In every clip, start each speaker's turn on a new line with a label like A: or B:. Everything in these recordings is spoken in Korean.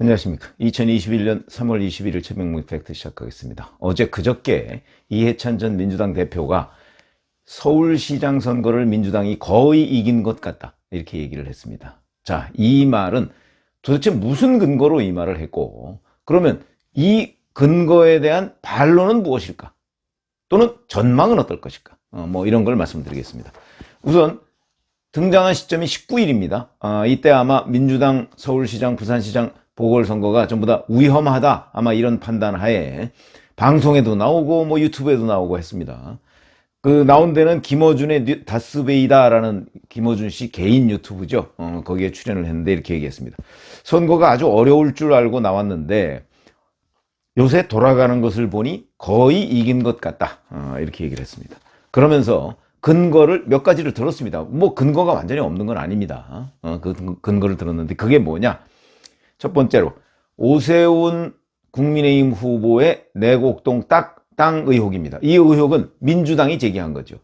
A: 안녕하십니까. 2021년 3월 21일 최명무 팩트 시작하겠습니다. 어제 그저께 이해찬 전 민주당 대표가 서울시장 선거를 민주당이 거의 이긴 것 같다, 이렇게 얘기를 했습니다. 자, 이 말은 도대체 무슨 근거로 이 말을 했고, 그러면 이 근거에 대한 반론은 무엇일까? 또는 전망은 어떨 것일까? 이런 걸 말씀드리겠습니다. 우선 등장한 시점이 19일입니다. 이때 아마 민주당 서울시장, 부산시장 보궐선거가 전부 다 위험하다, 아마 이런 판단 하에 방송에도 나오고 유튜브에도 나오고 했습니다. 그 나온 데는 김어준의 다스베이다라는 김어준 씨 개인 유튜브죠. 거기에 출연을 했는데 이렇게 얘기했습니다. 선거가 아주 어려울 줄 알고 나왔는데 요새 돌아가는 것을 보니 거의 이긴 것 같다, 이렇게 얘기를 했습니다. 그러면서 근거를 몇 가지를 들었습니다. 근거가 완전히 없는 건 아닙니다. 그 근거를 들었는데 그게 뭐냐? 첫 번째로 오세훈 국민의힘 후보의 내곡동 땅 의혹입니다. 이 의혹은 민주당이 제기한 거죠.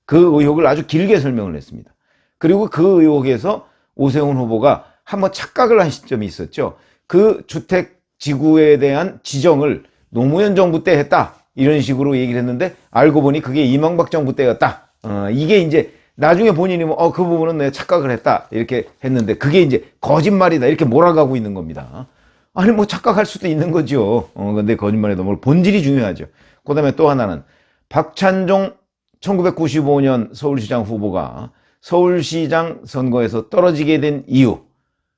A: 그 의혹을 아주 길게 설명을 했습니다. 그리고 그 의혹에서 오세훈 후보가 한번 착각을 한 시점이 있었죠. 그 주택지구에 대한 지정을 노무현 정부 때 했다, 이런 식으로 얘기를 했는데 알고 보니 그게 이명박 정부 때였다. 이게 이제 나중에 본인이 그 부분은 내가 착각을 했다, 이렇게 했는데 그게 이제 거짓말이다, 이렇게 몰아가고 있는 겁니다. 아니 착각할 수도 있는 거죠. 근데 거짓말이 너무 본질이 중요하죠. 그 다음에 또 하나는 박찬종 1995년 서울시장 후보가 서울시장 선거에서 떨어지게 된 이유,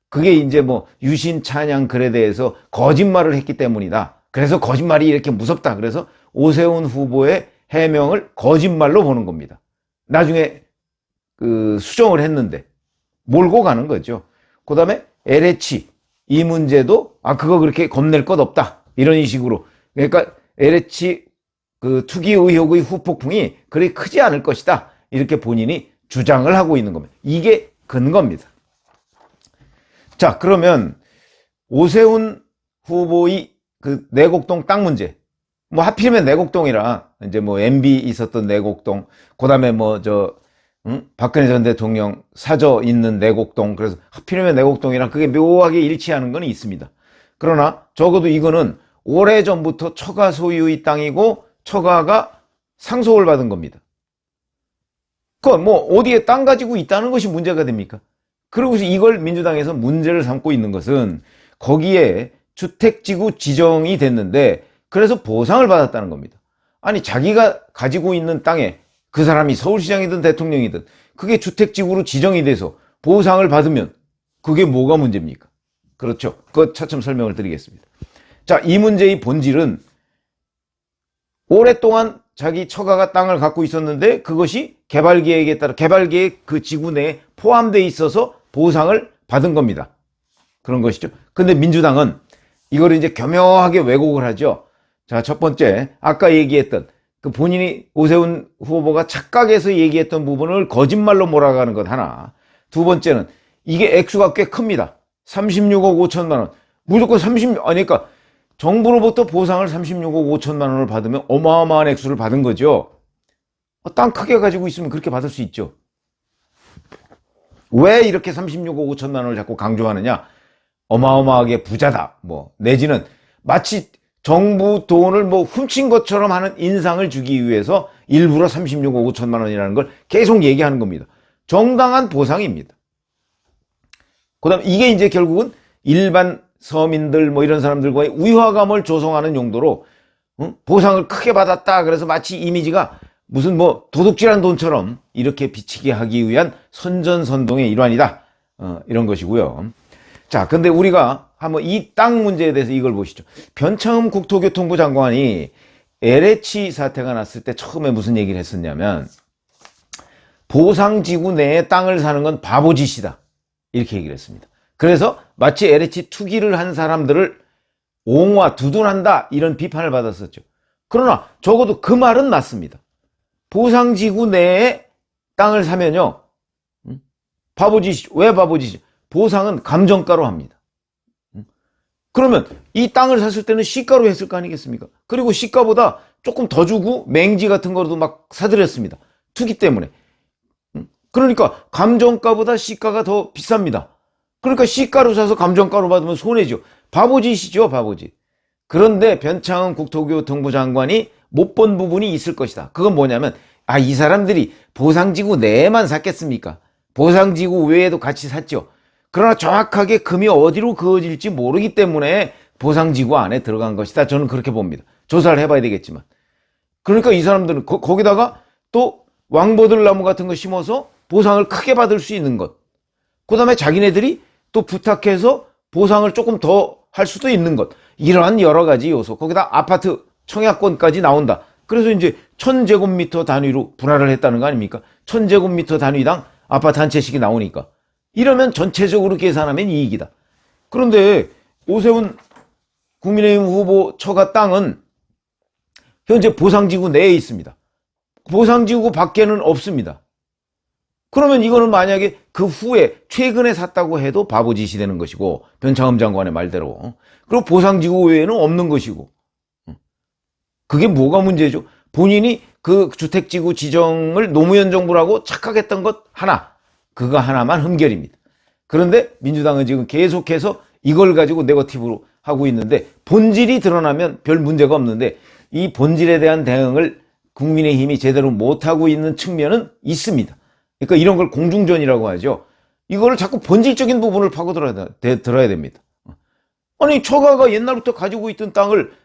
A: 그게 이제 유신 찬양 글에 대해서 거짓말을 했기 때문이다. 그래서 거짓말이 이렇게 무섭다. 그래서 오세훈 후보의 해명을 거짓말로 보는 겁니다. 나중에 수정을 했는데 몰고 가는 거죠. 그 다음에 LH 이 문제도 그거 그렇게 겁낼 것 없다, 이런 식으로. 그러니까 LH 투기 의혹의 후폭풍이 그리 크지 않을 것이다, 이렇게 본인이 주장을 하고 있는 겁니다. 이게 근거입니다. 자, 그러면 오세훈 후보의 내곡동 땅 문제, 하필이면 내곡동이라 이제 MB 있었던 내곡동, 그 다음에 박근혜 전 대통령 사저 있는 내곡동, 그래서 하필이면 내곡동이랑 그게 묘하게 일치하는 건 있습니다. 그러나 적어도 이거는 오래전부터 처가 소유의 땅이고 처가가 상속을 받은 겁니다. 그건 어디에 땅 가지고 있다는 것이 문제가 됩니까? 그러고서 이걸 민주당에서 문제를 삼고 있는 것은 거기에 주택지구 지정이 됐는데 그래서 보상을 받았다는 겁니다. 아니, 자기가 가지고 있는 땅에 그 사람이 서울시장이든 대통령이든 그게 주택지구로 지정이 돼서 보상을 받으면 그게 뭐가 문제입니까? 그렇죠. 그것 차츰 설명을 드리겠습니다. 자, 이 문제의 본질은 오랫동안 자기 처가가 땅을 갖고 있었는데 그것이 개발계획에 따라 개발계획 그 지구 내에 포함되어 있어서 보상을 받은 겁니다. 그런 것이죠. 근데 민주당은 이걸 이제 교묘하게 왜곡을 하죠. 자, 첫 번째, 아까 얘기했던 본인이 오세훈 후보가 착각해서 얘기했던 부분을 거짓말로 몰아가는 것 하나. 두 번째는 이게 액수가 꽤 큽니다. 36억 5천만 원. 무조건 그러니까 정부로부터 보상을 36억 5천만 원을 받으면 어마어마한 액수를 받은 거죠. 땅 크게 가지고 있으면 그렇게 받을 수 있죠. 왜 이렇게 36억 5천만 원을 자꾸 강조하느냐? 어마어마하게 부자다, 내지는 마치 정부 돈을 훔친 것처럼 하는 인상을 주기 위해서 일부러 36억 5천만 원이라는 걸 계속 얘기하는 겁니다. 정당한 보상입니다. 그 다음 이게 이제 결국은 일반 서민들 이런 사람들과의 위화감을 조성하는 용도로 보상을 크게 받았다, 그래서 마치 이미지가 무슨 도둑질한 돈처럼 이렇게 비치게 하기 위한 선전선동의 일환이다, 이런 것이고요. 자, 근데 우리가 한번 이 땅 문제에 대해서 이걸 보시죠. 변창흠 국토교통부 장관이 LH 사태가 났을 때 처음에 무슨 얘기를 했었냐면 보상지구 내에 땅을 사는 건 바보짓이다, 이렇게 얘기를 했습니다. 그래서 마치 LH 투기를 한 사람들을 옹호와 두둔한다, 이런 비판을 받았었죠. 그러나 적어도 그 말은 맞습니다. 보상지구 내에 땅을 사면요, 바보짓이, 왜 바보짓이? 보상은 감정가로 합니다. 그러면 이 땅을 샀을 때는 시가로 했을 거 아니겠습니까? 그리고 시가보다 조금 더 주고 맹지 같은 거로도 막 사들였습니다. 투기 때문에. 그러니까 감정가보다 시가가 더 비쌉니다. 그러니까 시가로 사서 감정가로 받으면 손해죠. 바보짓이죠, 바보짓. 그런데 변창흠 국토교통부 장관이 못 본 부분이 있을 것이다. 그건 뭐냐면, 이 사람들이 보상지구 내에만 샀겠습니까? 보상지구 외에도 같이 샀죠. 그러나 정확하게 금이 어디로 그어질지 모르기 때문에 보상지구 안에 들어간 것이다. 저는 그렇게 봅니다. 조사를 해봐야 되겠지만. 그러니까 이 사람들은 거기다가 또 왕버들나무 같은 거 심어서 보상을 크게 받을 수 있는 것. 그 다음에 자기네들이 또 부탁해서 보상을 조금 더 할 수도 있는 것. 이러한 여러 가지 요소. 거기다 아파트 청약권까지 나온다. 그래서 이제 1000제곱미터 단위로 분할을 했다는 거 아닙니까? 1000제곱미터 단위당 아파트 한 채씩이 나오니까. 이러면 전체적으로 계산하면 이익이다. 그런데 오세훈 국민의힘 후보 처가 땅은 현재 보상지구 내에 있습니다. 보상지구 밖에는 없습니다. 그러면 이거는 만약에 그 후에 최근에 샀다고 해도 바보짓이 되는 것이고, 변창흠 장관의 말대로. 그리고 보상지구 외에는 없는 것이고. 그게 뭐가 문제죠? 본인이 그 주택지구 지정을 노무현 정부라고 착각했던 것 하나, 그거 하나만 흠결입니다. 그런데 민주당은 지금 계속해서 이걸 가지고 네거티브로 하고 있는데, 본질이 드러나면 별 문제가 없는데 이 본질에 대한 대응을 국민의힘이 제대로 못하고 있는 측면은 있습니다. 그러니까 이런 걸 공중전이라고 하죠. 이거를 자꾸 본질적인 부분을 파고들어야 됩니다. 아니, 처가가 옛날부터 가지고 있던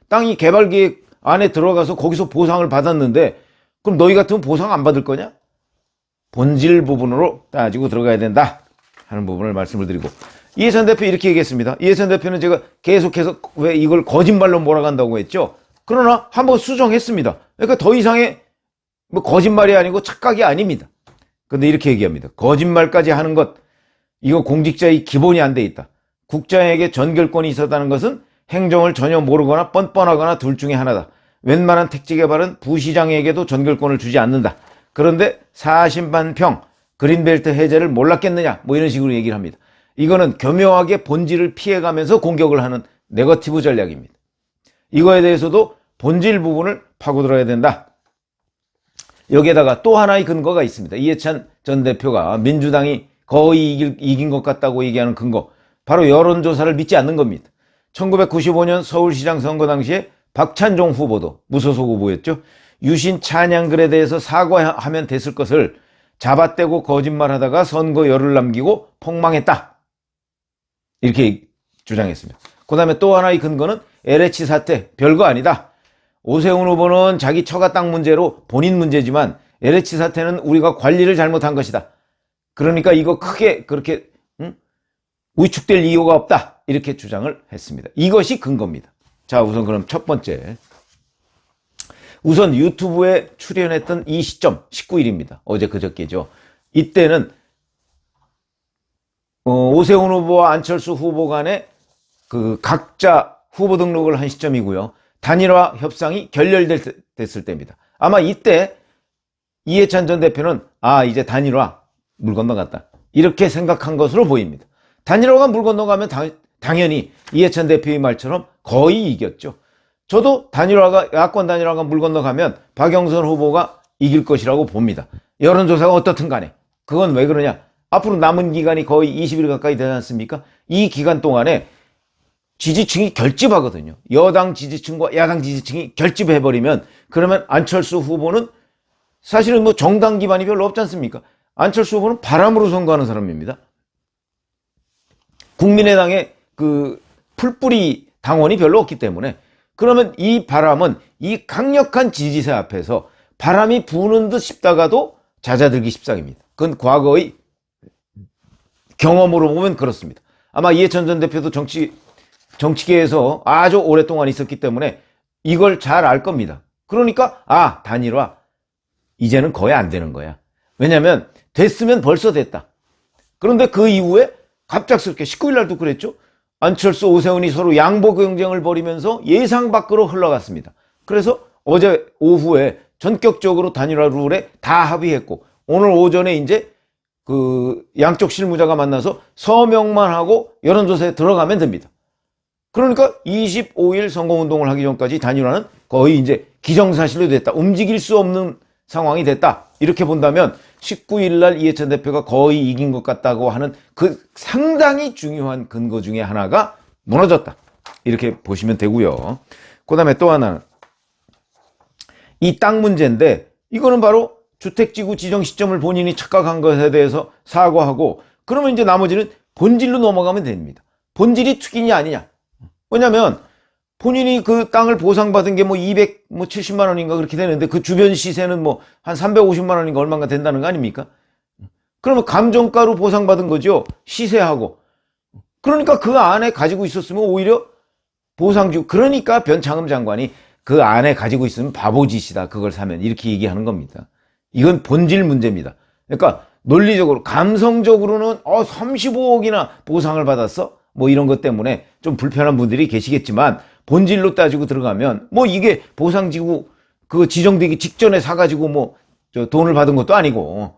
A: 땅이 개발계획 안에 들어가서 거기서 보상을 받았는데, 그럼 너희 같으면 보상 안 받을 거냐? 본질 부분으로 따지고 들어가야 된다 하는 부분을 말씀을 드리고, 이해찬 대표 이렇게 얘기했습니다. 이해찬 대표는 제가 계속해서 왜 이걸 거짓말로 몰아간다고 했죠. 그러나 한번 수정했습니다. 그러니까 더 이상의 거짓말이 아니고 착각이 아닙니다. 근데 이렇게 얘기합니다. 거짓말까지 하는 것, 이거 공직자의 기본이 안 돼 있다. 국장에게 전결권이 있었다는 것은 행정을 전혀 모르거나 뻔뻔하거나 둘 중에 하나다. 웬만한 택지 개발은 부시장에게도 전결권을 주지 않는다. 그런데 사심반평, 그린벨트 해제를 몰랐겠느냐, 이런 식으로 얘기를 합니다. 이거는 교묘하게 본질을 피해가면서 공격을 하는 네거티브 전략입니다. 이거에 대해서도 본질 부분을 파고들어야 된다. 여기에다가 또 하나의 근거가 있습니다. 이해찬 전 대표가 민주당이 거의 이긴 것 같다고 얘기하는 근거, 바로 여론조사를 믿지 않는 겁니다. 1995년 서울시장 선거 당시에 박찬종 후보도 무소속 후보였죠. 유신 찬양글에 대해서 사과하면 됐을 것을 잡아떼고 거짓말하다가 선거 열을 남기고 폭망했다, 이렇게 주장했습니다. 그 다음에 또 하나의 근거는 LH 사태, 별거 아니다. 오세훈 후보는 자기 처가 땅 문제로 본인 문제지만 LH 사태는 우리가 관리를 잘못한 것이다. 그러니까 이거 크게 그렇게 위축될 이유가 없다, 이렇게 주장을 했습니다. 이것이 근거입니다. 자, 우선 그럼 첫 번째, 우선 유튜브에 출연했던 이 시점 19일입니다. 어제 그저께죠. 이때는 오세훈 후보와 안철수 후보 간에 그 각자 후보 등록을 한 시점이고요. 단일화 협상이 결렬됐을 때입니다. 아마 이때 이해찬 전 대표는 이제 단일화 물 건너갔다, 이렇게 생각한 것으로 보입니다. 단일화가 물 건너가면 당연히 이해찬 대표의 말처럼 거의 이겼죠. 저도 야권 단일화가 물 건너가면 박영선 후보가 이길 것이라고 봅니다. 여론조사가 어떻든 간에. 그건 왜 그러냐? 앞으로 남은 기간이 거의 20일 가까이 되지 않습니까? 이 기간 동안에 지지층이 결집하거든요. 여당 지지층과 야당 지지층이 결집해버리면, 그러면 안철수 후보는 사실은 정당 기반이 별로 없지 않습니까? 안철수 후보는 바람으로 선거하는 사람입니다. 국민의당의 그 풀뿌리 당원이 별로 없기 때문에, 그러면 이 바람은 이 강력한 지지세 앞에서 바람이 부는 듯 싶다가도 잦아들기 십상입니다. 그건 과거의 경험으로 보면 그렇습니다. 아마 이해찬 전 대표도 정치계에서 아주 오랫동안 있었기 때문에 이걸 잘 알 겁니다. 그러니까 단일화 이제는 거의 안 되는 거야. 왜냐면 됐으면 벌써 됐다. 그런데 그 이후에 갑작스럽게 19일 날도 그랬죠. 안철수, 오세훈이 서로 양보 경쟁을 벌이면서 예상 밖으로 흘러갔습니다. 그래서 어제 오후에 전격적으로 단일화 룰에 다 합의했고, 오늘 오전에 이제 그 양쪽 실무자가 만나서 서명만 하고 여론조사에 들어가면 됩니다. 그러니까 25일 선거운동을 하기 전까지 단일화는 거의 이제 기정사실로 됐다. 움직일 수 없는 상황이 됐다. 이렇게 본다면 19일 날 이해찬 대표가 거의 이긴 것 같다고 하는 그 상당히 중요한 근거 중에 하나가 무너졌다. 이렇게 보시면 되고요. 그 다음에 또 하나는 이 땅 문제인데, 이거는 바로 주택지구 지정 시점을 본인이 착각한 것에 대해서 사과하고, 그러면 이제 나머지는 본질로 넘어가면 됩니다. 본질이 투기냐 아니냐. 왜냐면 본인이 그 땅을 보상받은 게 뭐 270만 원인가 그렇게 되는데, 그 주변 시세는 뭐 한 350만 원인가 얼마가 된다는 거 아닙니까? 그러면 감정가로 보상받은 거죠. 시세하고. 그러니까 그 안에 가지고 있었으면 오히려 보상주, 그러니까 변창흠 장관이 그 안에 가지고 있으면 바보짓이다, 그걸 사면, 이렇게 얘기하는 겁니다. 이건 본질 문제입니다. 그러니까 논리적으로, 감성적으로는 35억이나 보상을 받았어? 뭐 이런 것 때문에 좀 불편한 분들이 계시겠지만, 본질로 따지고 들어가면 뭐 이게 보상지구 그 지정되기 직전에 사가지고 뭐 저 돈을 받은 것도 아니고,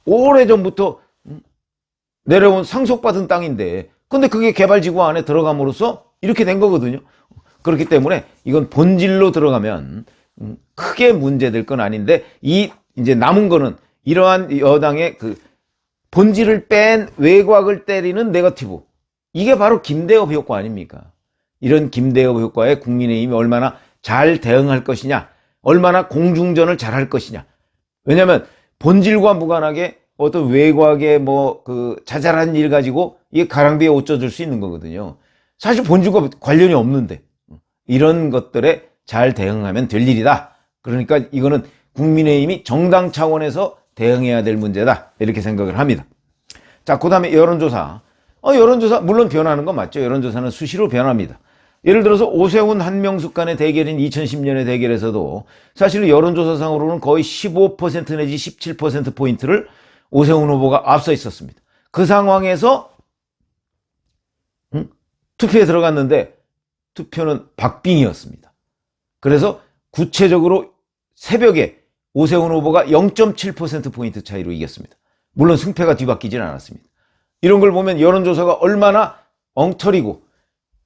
A: 오래전부터 내려온 상속받은 땅인데, 근데 그게 개발지구 안에 들어감으로써 이렇게 된 거거든요. 그렇기 때문에 이건 본질로 들어가면 크게 문제될 건 아닌데, 이제 남은 거는 이러한 여당의 그 본질을 뺀 외곽을 때리는 네거티브, 이게 바로 김대엽 효과 아닙니까? 이런 김대엽 효과에 국민의힘이 얼마나 잘 대응할 것이냐, 얼마나 공중전을 잘 할 것이냐. 왜냐하면 본질과 무관하게 어떤 외곽의 뭐 그 자잘한 일 가지고 이게 가랑비에 옷 젖을 수 있는 거거든요. 사실 본질과 관련이 없는데 이런 것들에 잘 대응하면 될 일이다. 그러니까 이거는 국민의힘이 정당 차원에서 대응해야 될 문제다, 이렇게 생각을 합니다. 자, 그 다음에 여론조사. 여론조사 물론 변하는 건 맞죠. 여론조사는 수시로 변합니다. 예를 들어서 오세훈 한명숙 간의 대결인 2010년의 대결에서도 사실은 여론조사상으로는 거의 15% 내지 17%포인트를 오세훈 후보가 앞서 있었습니다. 그 상황에서 투표에 들어갔는데 투표는 박빙이었습니다. 그래서 구체적으로 새벽에 오세훈 후보가 0.7%포인트 차이로 이겼습니다. 물론 승패가 뒤바뀌지는 않았습니다. 이런 걸 보면 여론조사가 얼마나 엉터리고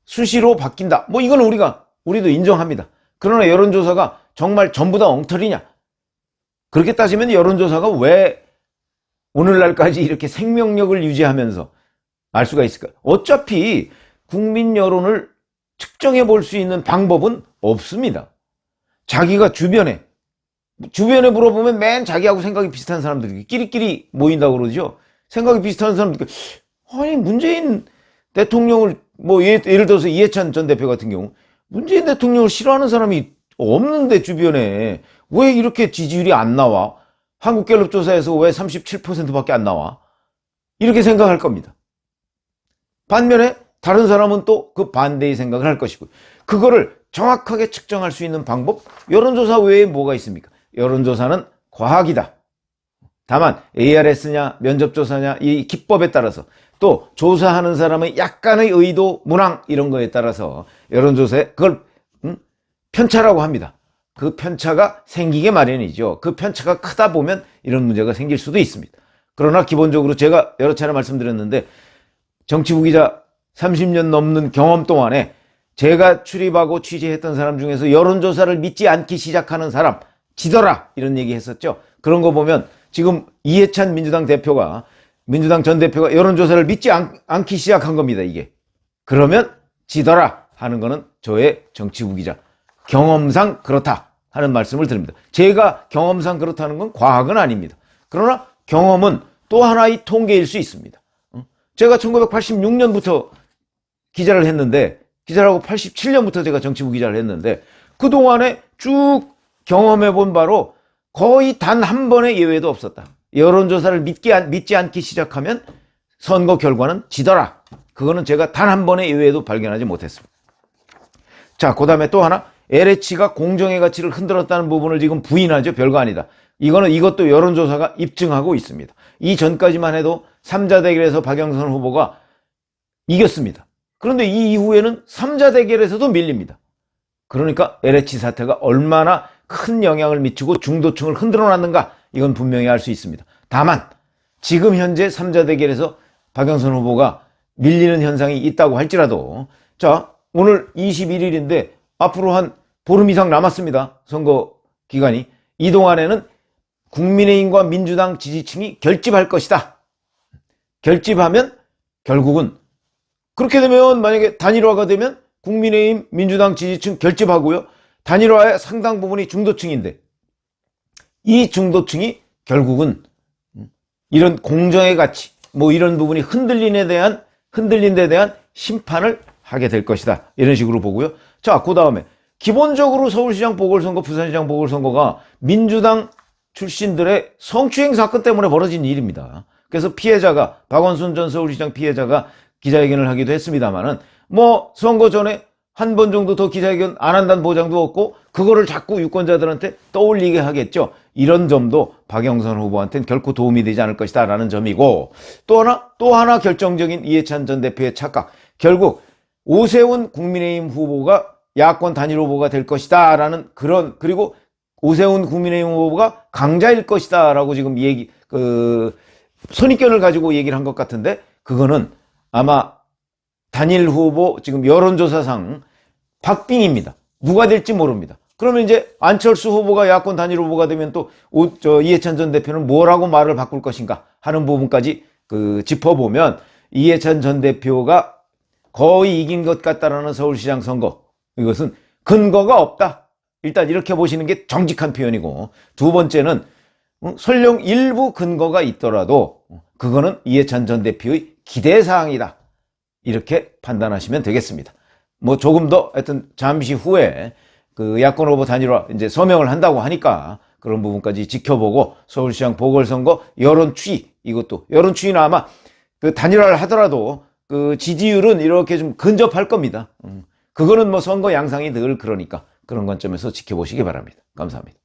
A: 수시로 바뀐다, 뭐 이건 우리도 인정합니다. 그러나 여론조사가 정말 전부 다 엉터리냐? 그렇게 따지면 여론조사가 왜 오늘날까지 이렇게 생명력을 유지하면서 알 수가 있을까? 어차피 국민 여론을 측정해 볼 수 있는 방법은 없습니다. 자기가 주변에 물어보면 맨 자기하고 생각이 비슷한 사람들이 끼리끼리 모인다고 그러죠. 생각이 비슷한 사람들, 아니 문재인 대통령을 뭐 예를 들어서 이해찬 전 대표 같은 경우 문재인 대통령을 싫어하는 사람이 없는데 주변에 왜 이렇게 지지율이 안 나와? 한국갤럽 조사에서 왜 37%밖에 안 나와? 이렇게 생각할 겁니다. 반면에 다른 사람은 또 그 반대의 생각을 할 것이고, 그거를 정확하게 측정할 수 있는 방법, 여론조사 외에 뭐가 있습니까? 여론조사는 과학이다. 다만 ARS냐 면접조사냐 이 기법에 따라서, 또 조사하는 사람의 약간의 의도, 문항 이런 거에 따라서 여론조사에 그걸 편차라고 합니다. 그 편차가 생기게 마련이죠. 그 편차가 크다 보면 이런 문제가 생길 수도 있습니다. 그러나 기본적으로 제가 여러 차례 말씀드렸는데, 정치부 기자 30년 넘는 경험 동안에 제가 출입하고 취재했던 사람 중에서 여론조사를 믿지 않기 시작하는 사람 지더라, 이런 얘기 했었죠. 그런 거 보면 지금 이해찬 민주당 전 대표가 여론조사를 믿지 않기 시작한 겁니다, 이게. 그러면 지더라 하는 거는 저의 정치부 기자 경험상 그렇다 하는 말씀을 드립니다. 제가 경험상 그렇다는 건 과학은 아닙니다. 그러나 경험은 또 하나의 통계일 수 있습니다. 제가 1986년부터 기자를 했는데, 기자라고 87년부터 제가 정치부 기자를 했는데, 그동안에 쭉 경험해 본 바로 거의 단 한 번의 예외도 없었다. 여론조사를 믿지 않기 시작하면 선거 결과는 지더라. 그거는 제가 단 한 번의 예외도 발견하지 못했습니다. 자, 그 다음에 또 하나, LH가 공정의 가치를 흔들었다는 부분을 지금 부인하죠. 별거 아니다. 이것도 여론조사가 입증하고 있습니다. 이 전까지만 해도 3자 대결에서 박영선 후보가 이겼습니다. 그런데 이 이후에는 3자 대결에서도 밀립니다. 그러니까 LH 사태가 얼마나 큰 영향을 미치고 중도층을 흔들어 놨는가, 이건 분명히 알 수 있습니다. 다만 지금 현재 3자 대결에서 박영선 후보가 밀리는 현상이 있다고 할지라도, 자, 오늘 21일인데 앞으로 한 보름 이상 남았습니다. 선거 기간이. 이 동안에는 국민의힘과 민주당 지지층이 결집할 것이다. 결집하면 결국은, 그렇게 되면 만약에 단일화가 되면 국민의힘 민주당 지지층 결집하고요. 단일화의 상당 부분이 중도층인데 이 중도층이 결국은 이런 공정의 가치 뭐 이런 부분이 흔들린 데 대한 심판을 하게 될 것이다. 이런 식으로 보고요. 자, 그 다음에 기본적으로 서울시장 보궐선거, 부산시장 보궐선거가 민주당 출신들의 성추행 사건 때문에 벌어진 일입니다. 그래서 피해자가 박원순 전 서울시장 피해자가 기자회견을 하기도 했습니다만은 뭐 선거 전에 한 번 정도 더 기자회견 안 한다는 보장도 없고 그거를 자꾸 유권자들한테 떠올리게 하겠죠. 이런 점도 박영선 후보한테는 결코 도움이 되지 않을 것이다 라는 점이고 또 하나 결정적인 이해찬 전 대표의 착각. 결국 오세훈 국민의힘 후보가 야권 단일 후보가 될 것이다 라는 그리고 오세훈 국민의힘 후보가 강자일 것이다 라고 지금 선입견을 가지고 얘기를 한 것 같은데 그거는 아마 단일 후보 지금 여론조사상 박빙입니다. 누가 될지 모릅니다. 그러면 이제 안철수 후보가 야권 단일 후보가 되면 또 이해찬 전 대표는 뭐라고 말을 바꿀 것인가 하는 부분까지 짚어보면 이해찬 전 대표가 거의 이긴 것 같다라는 서울시장 선거, 이것은 근거가 없다. 일단 이렇게 보시는 게 정직한 표현이고, 두 번째는 설령 일부 근거가 있더라도 그거는 이해찬 전 대표의 기대사항이다. 이렇게 판단하시면 되겠습니다. 뭐 조금 더 하여튼 잠시 후에 야권 후보 단일화 이제 서명을 한다고 하니까 그런 부분까지 지켜보고 서울시장 보궐선거 여론 추이, 이것도 여론 추이는 아마 단일화를 하더라도 지지율은 이렇게 좀 근접할 겁니다. 그거는 뭐 선거 양상이 늘 그러니까 그런 관점에서 지켜보시기 바랍니다. 감사합니다.